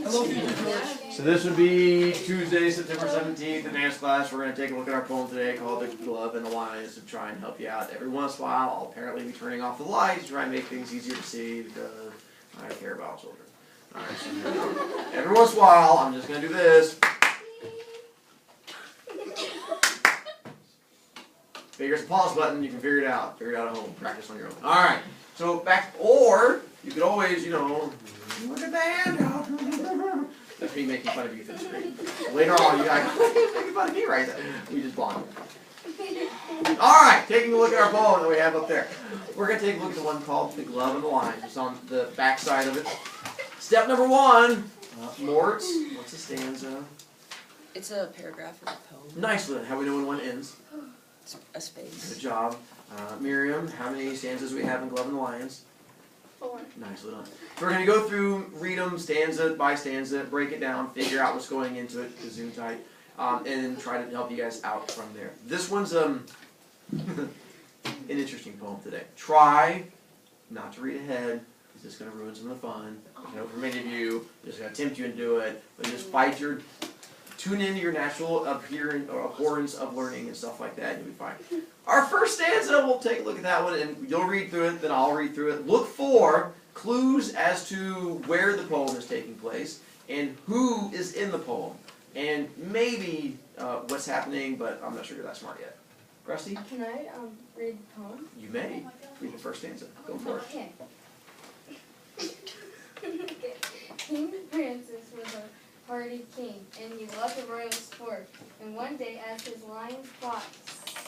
So this would be Tuesday, September 17th, in dance class. We're going to take a look at our poem today called The Glove and the Lines to try and help you out. Every once in a while, I'll apparently be turning off the lights to try and make things easier to see because I care about children. Alright, so every once in a while, I'm just going to do this. Here's the pause button. You can figure it out. Figure it out at home. Practice on your own. Alright, so back, or you could always, look at the handout. That's me making fun of you through the screen. Later on, you guys making fun of me right there. We just bonded. Alright, taking a look at our poem that we have up there. We're going to take a look at the one called The Glove and the Lines. It's on the back side of it. Step number 1. Mort, what's the stanza? It's a paragraph in the poem. Nicely. How do we know when one ends? It's a space. Good job. Miriam, how many stanzas do we have in Glove and the Lions? 4. Nicely done. So we're going to go through, read them stanza by stanza, break it down, figure out what's going into it, the zoom tight, and then try to help you guys out from there. This one's an interesting poem today. Try not to read ahead, because it's going to ruin some of the fun. I know for many of you, it's going to tempt you into it, but just tune into your natural appearance or abhorrence of learning and stuff like that, and you'll be fine. Our first stanza, we'll take a look at that one, and you'll read through it, then I'll read through it. Look for clues as to where the poem is taking place, and who is in the poem, and maybe what's happening, but I'm not sure you're that smart yet. Rusty? Can I read the poem? You may. Read the first stanza. Go for it. Okay. King Francis was a hardy king, and he loved the royal sport. And one day, as his lions fought,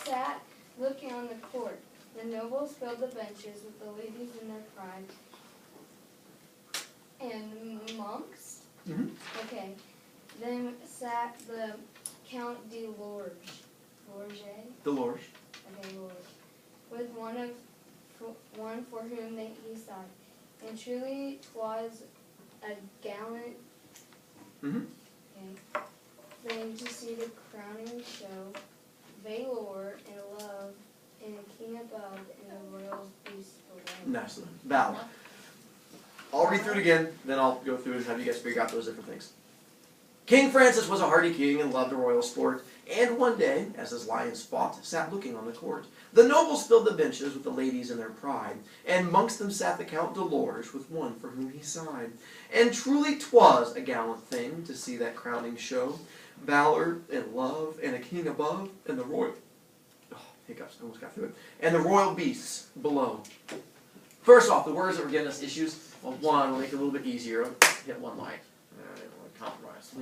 sat looking on the court. The nobles filled the benches with the ladies in their pride. And monks? Mm-hmm. Okay. Then sat the Count de Lorge. The Lorge. Okay, Lorge. With one for whom he sighed. And truly 'twas a gallant thing to see the crowning show, valor and love, and a king above, and the royal beast below. Nicely. Ballad. I'll read through it again, then I'll go through and have you guys figure out those different things. King Francis was a hardy king and loved the royal sport, and one day, as his lions fought, sat looking on the court. The nobles filled the benches with the ladies in their pride, and amongst them sat the Count de Lorge with one for whom he sighed. And truly 'twas a gallant thing to see that crowning show, valor and love, and a king above, and the royal... Oh, hiccups, I almost got through it. And the royal beasts below. First off, the words that were giving us issues, well, one, we'll make it a little bit easier. Hit one light. Compromise.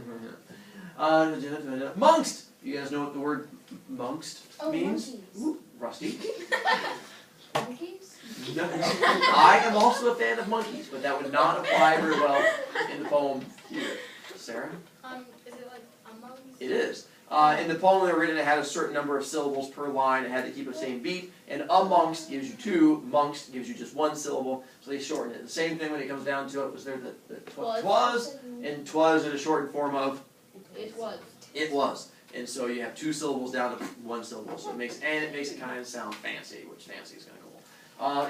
Mongst! You guys know what the word mongst means? Monkeys. Ooh, Rusty. Monkeys? No, I am also a fan of monkeys, but that would not apply very well in the poem here. Sarah? Is it like amongst? It is. In the poem they were written, it had a certain number of syllables per line. It had to keep the same beat. And amongst gives you 2. Mongst gives you just 1 syllable. So they shortened it. The same thing when it comes down to it was there the twas, and 'twas in a shortened form of It was. it was. And so you have 2 syllables down to 1 syllable. So it makes it kind of sound fancy, which fancy is kind of cool.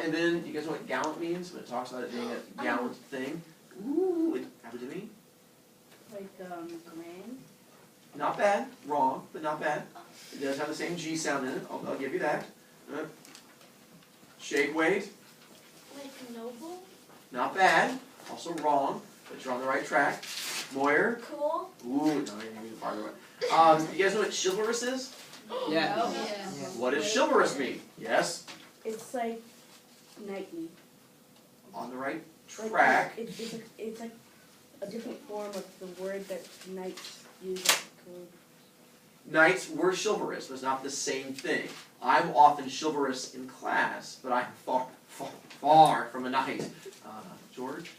And then you guys know what gallant means when it talks about it being a gallant thing. Ooh, what did it mean? Like grand. Not bad. Wrong, but not bad. It does have the same G sound in it. I'll give you that. Shake weight. Like noble. Not bad. Also wrong, but you're on the right track. Moyer. Cool. Ooh, no, you're the farther away. You guys know what chivalrous is? Yeah. Oh, Yeah. What does chivalrous mean? Yes? It's like knightly. On the right Like, track. It's like a different form of the word that knights use as a code. Knights were chivalrous, but it's not the same thing. I'm often chivalrous in class, but I'm far from a knight. George?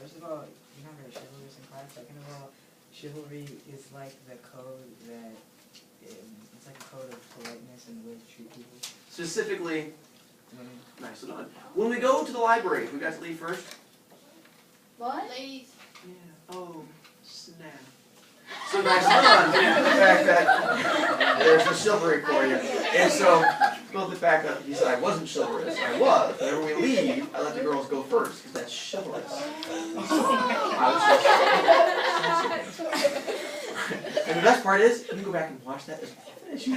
First of all, you're not very chivalrous in class. Second of all, chivalry is like the code that, it's like a code of politeness and the way to treat people. Specifically, Women. nicely done. When we go to the library, who got to leave first? What? Ladies. Yeah. Oh, snap. So nicely done. The fact that there's the chivalry for you. And so, build it back up. He said, I wasn't chivalrous. I was. Whenever we leave, I let the girls go first, because that's chivalrous. I was just best part is, you can go back and watch that as often as you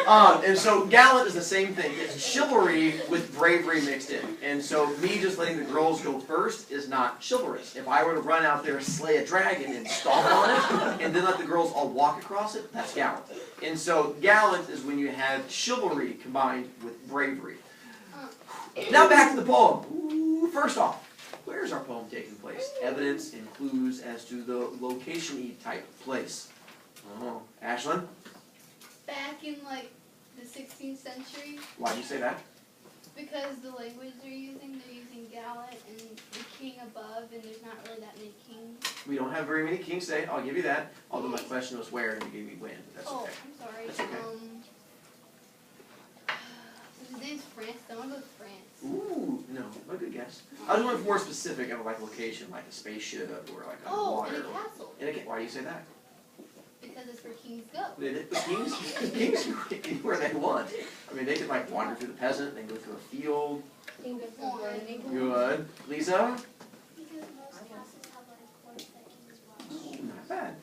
want. And so gallant is the same thing. It's chivalry with bravery mixed in. And so me just letting the girls go first is not chivalrous. If I were to run out there, slay a dragon, and stomp on it, and then let the girls all walk across it, that's gallant. And so gallant is when you have chivalry combined with bravery. Now back to the poem. Ooh, first off, where's our poem taking place? Evidence and clues as to the location-y type place. Oh, Ashlyn, Back in like the 16th century, why do you say that? because the language they're using gallant and the king above, and there's not really that many kings. We don't have very many kings today, I'll give you that. Although my question was where and you gave me when, but that's Oh, okay. I'm sorry. That's okay. His name's France. I want to go with France. Ooh, no, a good guess. I was going for more specific of like location, like a spaceship or like Oh, underwater. in a castle. Why do you say that? Because it's where kings go. The kings where they want. I mean, they can like wander through the peasant, they can go through a field. Good. Lisa? Because most castles have like courts that kings watch. Not bad.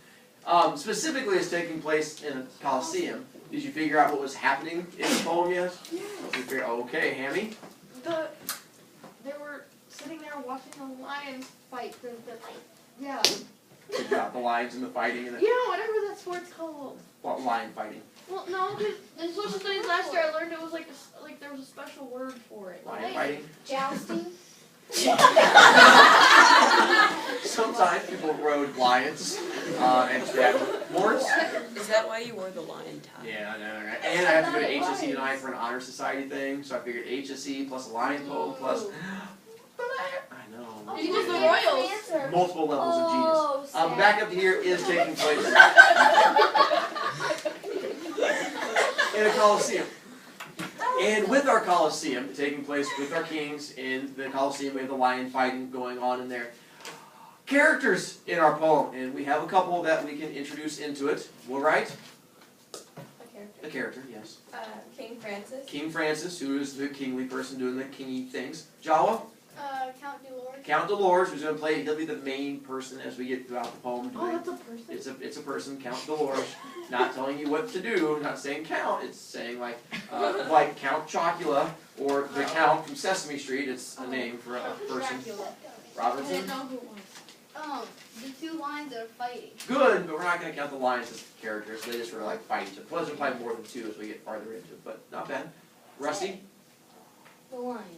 Specifically, it's taking place in a coliseum. Did you figure out what was happening in the poem yet? Yeah. Okay, Hammy? They were sitting there watching the lions fight. Yeah. Figured out the lines and the fighting and the Whatever that sport's called. lion fighting. Well, no, because in social studies last year I learned it was like there was a special word for it. Lion fighting. Jousting. Sometimes people rode lions and had horse. Is that why you wore the lion tie? Yeah, I know, right? And I have to go to HSE tonight for an honor society thing, so I figured HSE plus a lion poem plus. I know. You did the Royals. Multiple levels of genius. sad. Back up here is taking place in a coliseum. And with our coliseum taking place with our kings in the coliseum, we have the lion fighting going on in there. Characters in our poem, and we have a couple that we can introduce into it. We'll write a character, yes. King Francis. King Francis, who is the kingly person doing the kingy things. Jawa, Count Dolores. Count Dolores, who's going to play. He'll be the main person as we get throughout the poem. Oh, that's a person. It's a person, Count Dolores, not telling you what to do, not saying count, it's saying like Count Chocula or the Count from Sesame Street, it's a name for a person. I Robertson? didn't know who it was. The two lions that are fighting. Good, but we're not going to count the lions as characters, they just sort of like fight each other. Plus, there's probably more than two as we get farther into it, but not bad. Rusty? The lions.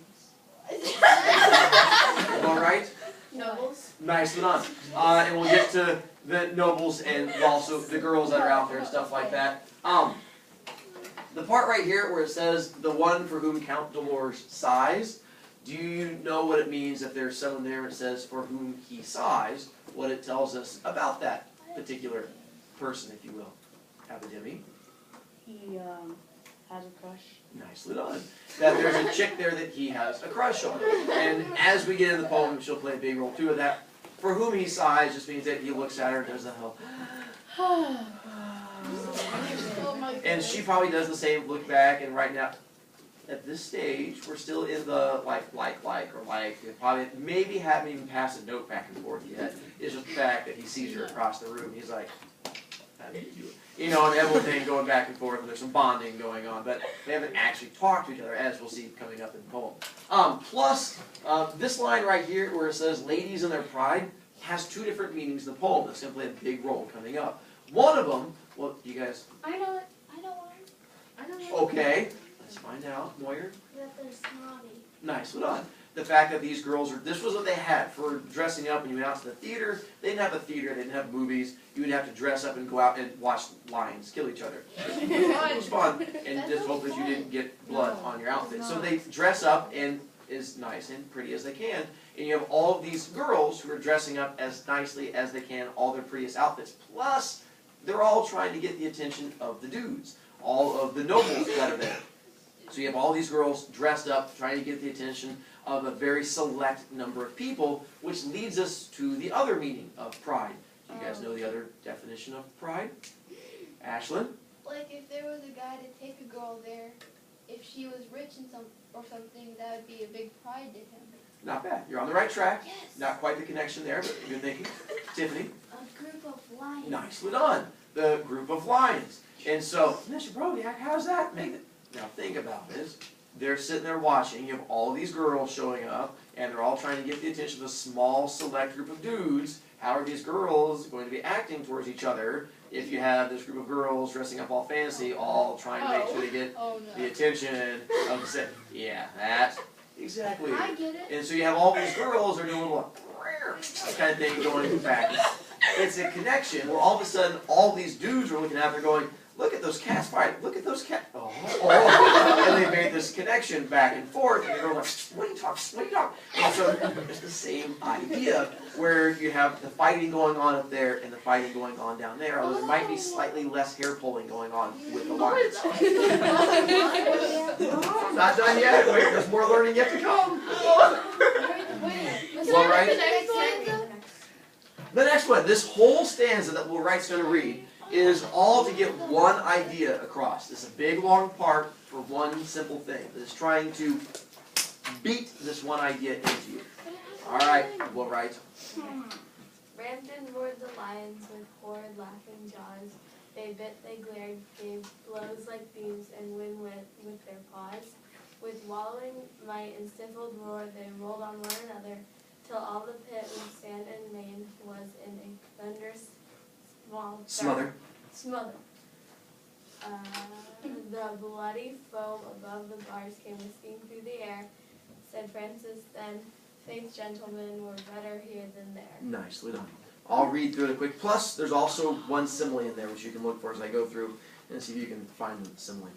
All right? Nobles. Nicely done. And we'll get to the nobles and also the girls that are out there and stuff like that. The part right here where it says, the one for whom Count Dolores sighs, do you know what it means if there's someone there and it says for whom he sighs, what it tells us about that particular person, if you will? Abidemi? He has a crush. Nicely done. That there's a chick there that he has a crush on. And as we get into the poem, she'll play a big role too of that. For whom he sighs just means that he looks at her and does the whole Oh my and she probably does the same look back, and right now, at this stage, we're still in the like, and probably maybe haven't even passed a note back and forth yet. It's just the fact that he sees her across the room. He's like, how do you do it? You know, and everything going back and forth, and there's some bonding going on, but they haven't actually talked to each other, as we'll see coming up in the poem. Plus, this line right here, where it says, ladies in their pride, has two different meanings in the poem. That's simply a big role coming up. One of them, well, you guys, I know it. I know one. okay, let's find out, Moyer. That they're snobby. Nice, well done. The fact that these girls are, this was what they had for dressing up when you went out to the theater. They didn't have a theater, they didn't have movies. You would have to dress up and go out and watch lions kill each other. It was fun, and just hope that you didn't get blood on your outfit. So they dress up and as nice and pretty as they can, and you have all of these girls who are dressing up as nicely as they can, all their prettiest outfits. Plus, they're all trying to get the attention of the dudes, all of the nobles that are there. So you have all these girls dressed up, trying to get the attention of a very select number of people, which leads us to the other meaning of pride. Do you guys know the other definition of pride? Ashlyn? Like if there was a guy to take a girl there, if she was rich and or something, that would be a big pride to him. Not bad. You're on the right track. Yes. Not quite the connection there, but good thinking. Tiffany. A group of lions. Nicely done. The group of lions. And so, Mr. Broviak, how's that make it? Now think about this. They're sitting there watching. You have all these girls showing up, and they're all trying to get the attention of a small, select group of dudes. How are these girls going to be acting towards each other if you have this group of girls dressing up all fancy, all trying to make sure they get Oh the no. attention of the set? Yeah, that's exactly. I get it. And so you have all these girls are doing a little kind of thing going back. It's a connection where all of a sudden all these dudes are looking at, they're going, look at those cats fight, look at those cats. Oh. And they made this connection back and forth, and they're like, what are you talking? And so it's the same idea where you have the fighting going on up there and the fighting going on down there, although there might be slightly less hair pulling going on with the lions. Not done yet. Wait, there's more learning yet to come. Well, right? The next one, this whole stanza that Will Wright's going to read is all to get one idea across. It's a big, long part for one simple thing. It's trying to beat this one idea into you. All right, Will Wright. Ramden roared the lions with horrid laughing jaws. They bit, they glared, gave blows like beams, and wind with their paws. With wallowing might and stifled roar, they rolled on one another, till all the pit with sand and mane was in a thunderous Smother. The bloody foam above the bars came whisking through the air. Said Francis then, faith, gentlemen, were better here than there. Nicely done. I'll read through it quick. Plus, there's also one simile in there which you can look for as I go through and see if you can find the simile.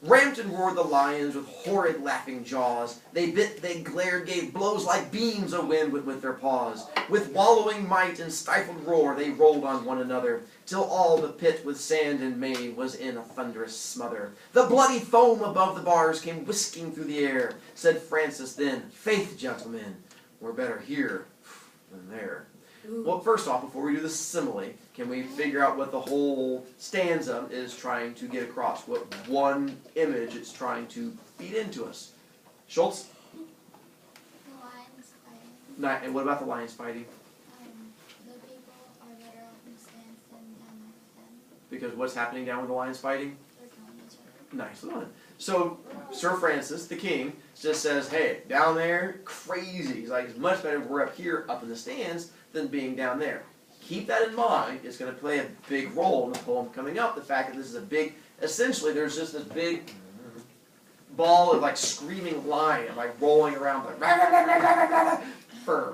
Ramped and roared the lions with horrid laughing jaws. They bit, they glared, gave blows like beams of wind with their paws. With wallowing might and stifled roar, they rolled on one another, till all the pit with sand and mane was in a thunderous smother. The bloody foam above the bars came whisking through the air. Said Francis then, faith, gentlemen, we're better here than there. Well, first off, before we do the simile, can we figure out what the whole stanza is trying to get across? What one image it's trying to feed into us? Schultz? The lions fighting. And what about the lions fighting? The people are better off in the stands than down there with them. Because what's happening down with the lions fighting? They're killing each other. Nice one. So Sir Francis, the king, just says, hey, down there, crazy. He's like, it's much better if we're up here, up in the stands, than being down there. Keep that in mind. It's going to play a big role in the poem coming up. The fact that this is a big, essentially there's just this big ball of like screaming lion, like rolling around, like fur,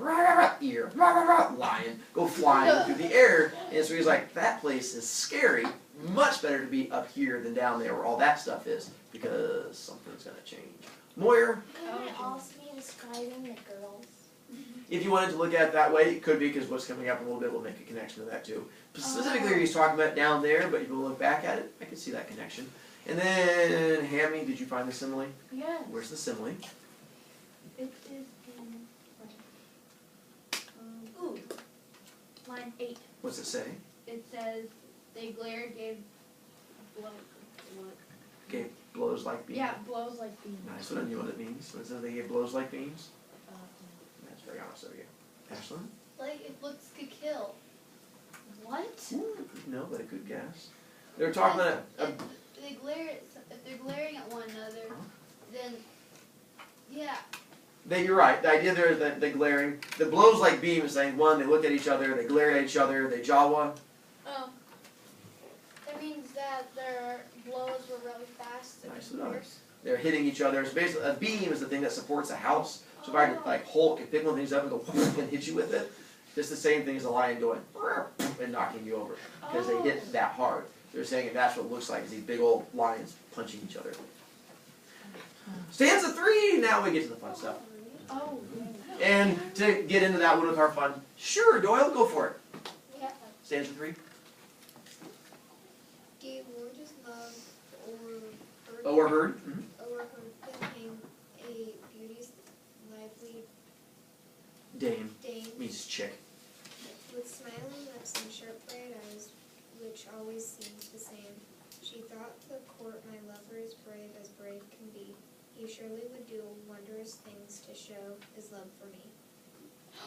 ear, lion, go flying through the air. And so he's like, that place is scary. Much better to be up here than down there where all that stuff is, because something's going to change. Moyer? Couldn't it also be describing the girls? If you wanted to look at it that way, it could be, because what's coming up in a little bit will make a connection to that too. Specifically, he's talking about down there, but if you look back at it, I can see that connection. And then, Hammy, did you find the simile? Yes. Where's the simile? It is in line 8. What's it say? It says they glared, gave blow. Gave blows like beams. Yeah, blows like beams. Nice one. You know what it means? When it says they gave blows like beams? That's very honest of you. Ashlyn? Like if looks could kill. What? No, but a good guess. They were talking about If they're glaring at one another, then yeah. you're right. The idea there is that they glaring. The blows like beams is saying, one, they look at each other, they glare at each other, they jawa. Oh. It means that their blows were really fast and Nicely done. fierce. They're hitting each other. So basically, a beam is the thing that supports a house. So if I could, like, Hulk and pick one of these up and go and hit you with it, it's the same thing as a lion going and knocking you over. Because they hit that hard. They're saying that's what it looks like, is these big old lions punching each other. Stanza 3! Now we get to the fun stuff. Oh. And to get into that one with our fun, sure, Doyle, go for it. Yeah. Stanza 3. Gave gorgeous love Overheard. overheard thinking a beauty's lively Dame. dame Means chick. with smiling lips and sharp bright eyes, which always seemed the same. She thought the court my lover as brave can be. he surely would do wondrous things to show his love for me.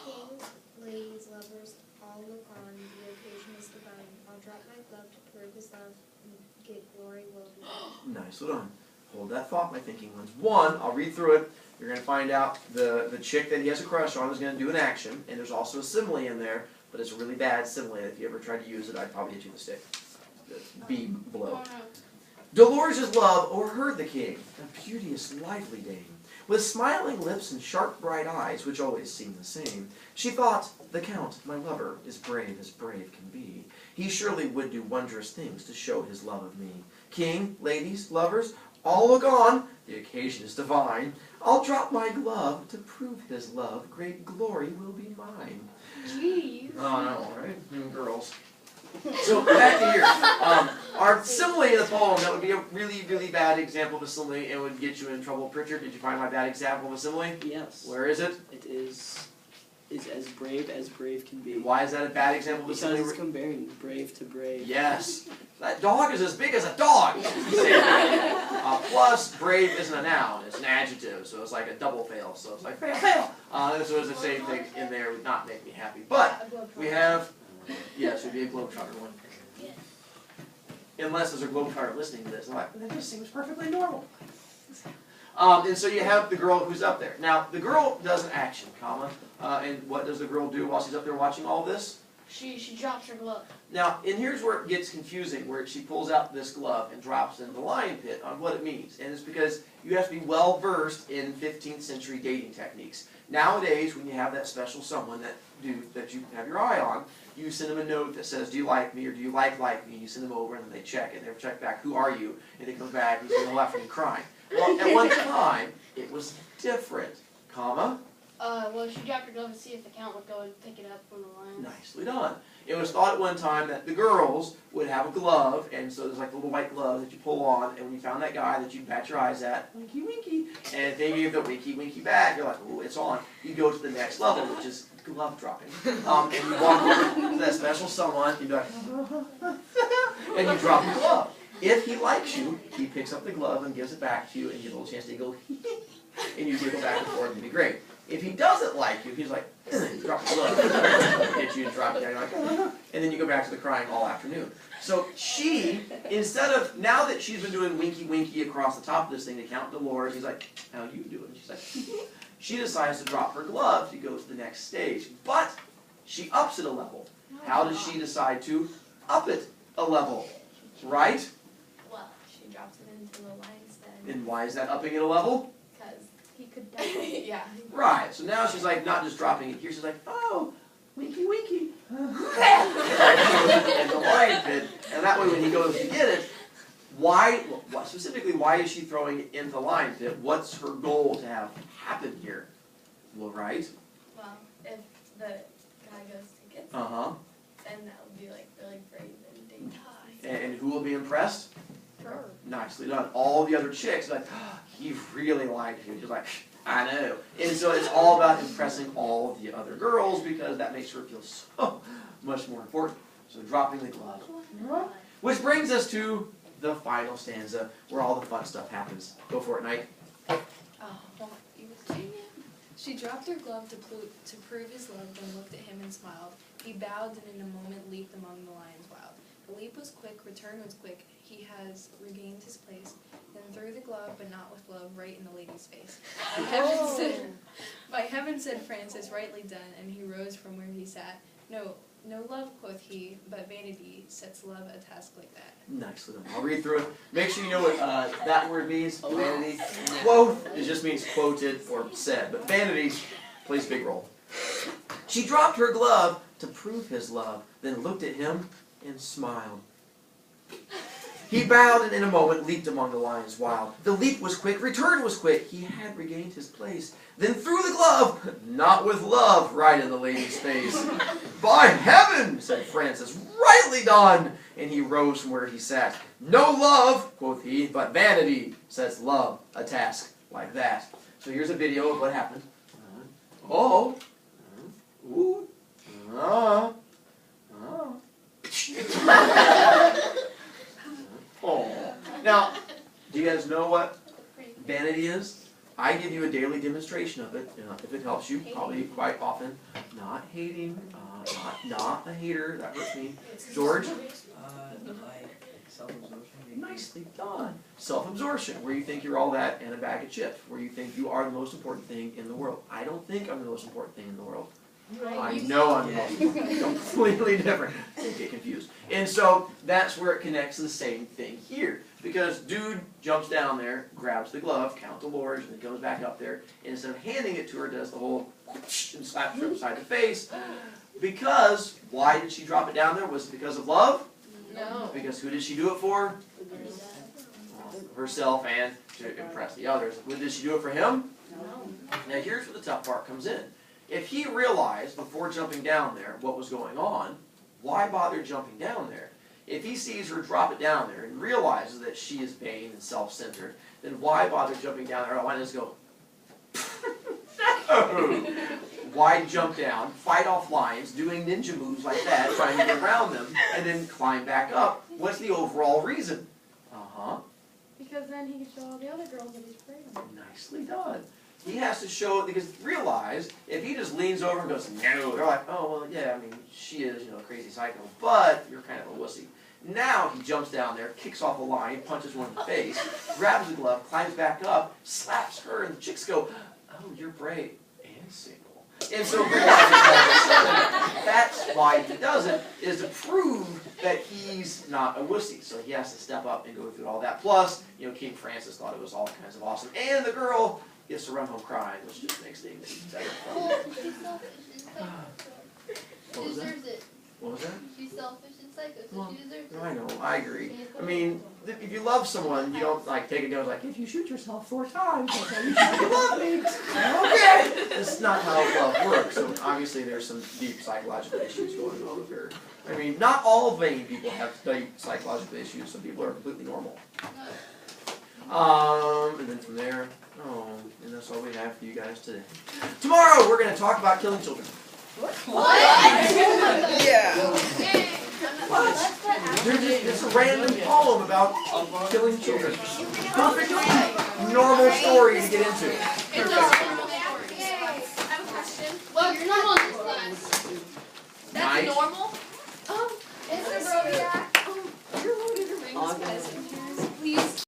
Kings, ladies, lovers, all look on, the occasion is divine. I'll drop my glove to prove his love, and get glory will be mine. Nice. Hold on. Hold that thought, my thinking ones. One, I'll read through it. You're going to find out the chick that he has a crush on is going to do an action, and there's also a simile in there, but it's a really bad simile. If you ever tried to use it, I'd probably hit you with a stick. B below. Dolores' love o'erheard the king, a beauteous, lively dame, with smiling lips and sharp bright eyes, which always seem the same. She thought, the count, my lover, is brave as brave can be. He surely would do wondrous things to show his love of me. King, ladies, lovers, all look on, the occasion is divine. I'll drop my glove to prove his love, great glory will be mine. Jeez. Oh, I know, right? Girls. So back to here. Our simile in the poem, that would be a really, really bad example of a simile and would get you in trouble. Pritchard, did you find my bad example of a simile? Yes. Where is it? It is as brave can be. Why is that a bad example of a Because simile? it's comparing brave to brave. Yes. That dog is as big as a dog. Plus, brave isn't a noun, it's an adjective, so it's like a double fail. So it's like, fail, fail. So it's the same thing in there, would not make me happy. But we have, yes, it would be a globetrotter one. Unless there's a globetrotter listening to this. I'm like, that just seems perfectly normal. And so you have the girl who's up there. Now, the girl does an action, comma, and what does the girl do while she's up there watching all this? She drops her glove. Now, and here's where it gets confusing, where she pulls out this glove and drops it in the lion pit on what it means. And it's because you have to be well versed in 15th century dating techniques. Nowadays, when you have that special someone that you have your eye on, you send them a note that says, do you like me, or do you like me? And you send them over, and then they check, and they check back, who are you? And they come back, and you say, left, and you crying. Well, at one time, it was different, comma. Well, she dropped her glove to see if the count would go and pick it up from the line. Nicely done. It was thought at one time that the girls would have a glove, and so there's like a little white glove that you pull on, and when you found that guy that you bat your eyes at, winky winky, and if they gave the winky winky back, you're like, ooh, it's on. You go to the next level, which is glove dropping. And you walk over to that special someone, you be like, and you drop your glove. If he likes you, he picks up the glove and gives it back to you, and you get a little chance to go, and you giggle back and forth, and it'd be great. If he doesn't like you, he's like, drop the glove, hit you and drop it down, you're like, and then you go back to the crying all afternoon. So she, instead of, now that she's been doing winky winky across the top of this thing to count Dolores, he's like, how you doing? She's like, she decides to drop her glove to go to the next stage. But she ups it a level. How does she decide to up it a level? Right? Well, she drops it into the lion's den. And why is that upping it a level? Because he could die. Yeah. Right. So now she's like not just dropping it here, she's like, oh, winky winky. And the lion pit. And that way when he goes to get it, specifically, why is she throwing it into the lion pit? What's her goal to have happen here? Well, right? Well, if the guy goes to get Uh-huh. then that would be like really brave and dangerous. And who will be impressed? Her. Nicely done. All the other chicks are like, oh, he really likes you. She's like, I know. And so it's all about impressing all of the other girls because that makes her feel so much more important. So dropping the glove. Which brings us to the final stanza where all the fun stuff happens. Go for it, Knight. Oh, hold on. She dropped her glove to prove his love, then looked at him and smiled. He bowed and in a moment leaped among the lions wild. The leap was quick, return was quick. He has regained his place. Then threw the glove, but not with love, right in the lady's face. By heaven, said Francis, rightly done, and he rose from where he sat. No love, quoth he, but vanity sets love a task like that. Nicely done. I'll read through it. Make sure you know what that word means. Vanity. Quoth, it just means quoted or said. But vanity plays a big role. She dropped her glove to prove his love, then looked at him and smiled. He bowed and in a moment leaped among the lions wild. The leap was quick, return was quick. He had regained his place. Then threw the glove, not with love, right in the lady's face. By heaven, said Francis, rightly done. And he rose from where he sat. No love, quoth he, but vanity sets love a task like that. So here's a video of what happened. Oh. Ooh. Oh. Now, do you guys know what vanity is? I give you a daily demonstration of it, if it helps you, probably quite often. Not hating, not a hater, that hurts me. George? Like self-absorption. maybe. Nicely done. Self-absorption, where you think you're all that and a bag of chips, where you think you are the most important thing in the world. I don't think I'm the most important thing in the world. I know I'm the most important thing. Completely different. Don't get confused. And so that's where it connects to the same thing here. Because dude jumps down there, grabs the glove, count to Lord, and then goes back up there, and instead of handing it to her, does the whole and slaps her upside the face. Because, why did she drop it down there? Was it because of love? No. Because who did she do it for? Herself and to impress the others. Did she do it for him? No. Now here's where the tough part comes in. If he realized before jumping down there what was going on, why bother jumping down there? If he sees her drop it down there and realizes that she is vain and self-centered, then why bother jumping down there? Why not just go, no! Why jump down, fight off lions, doing ninja moves like that, trying to get around them, and then climb back up? What's the overall reason? Uh-huh. Because then he can show all the other girls that he's afraid of. Nicely done. He has to show it because realize if he just leans over and goes, no, they're like, oh, well, yeah, I mean, she is, a crazy psycho, but you're kind of a wussy. Now he jumps down there, kicks off a line, punches one in the face, grabs the glove, climbs back up, slaps her, and the chicks go, oh, you're brave and single. And so that's why he does it, is to prove that he's not a wussy. So he has to step up and go through all that. Plus, King Francis thought it was all kinds of awesome. And the girl gets to run home crying, which just makes things better. Well, she's selfish and psycho, so What she was that? deserves it. What was that? She's selfish and psycho, so Well, she deserves it. I know, I agree. I mean, if you love someone, you don't take it down like, if you shoot yourself 4 times, okay, you love me. Okay. That's not how love works. So obviously there's some deep psychological issues going on with her. I mean, not all vain people have deep psychological issues. Some people are completely normal. And then from there, and that's all we have for you guys today. Tomorrow we're going to talk about killing children. Yeah. It's a random poem about killing children. Perfectly normal story to get into. I have a question. Well, you're not on this class. That's Nice. normal? It's a Broviak.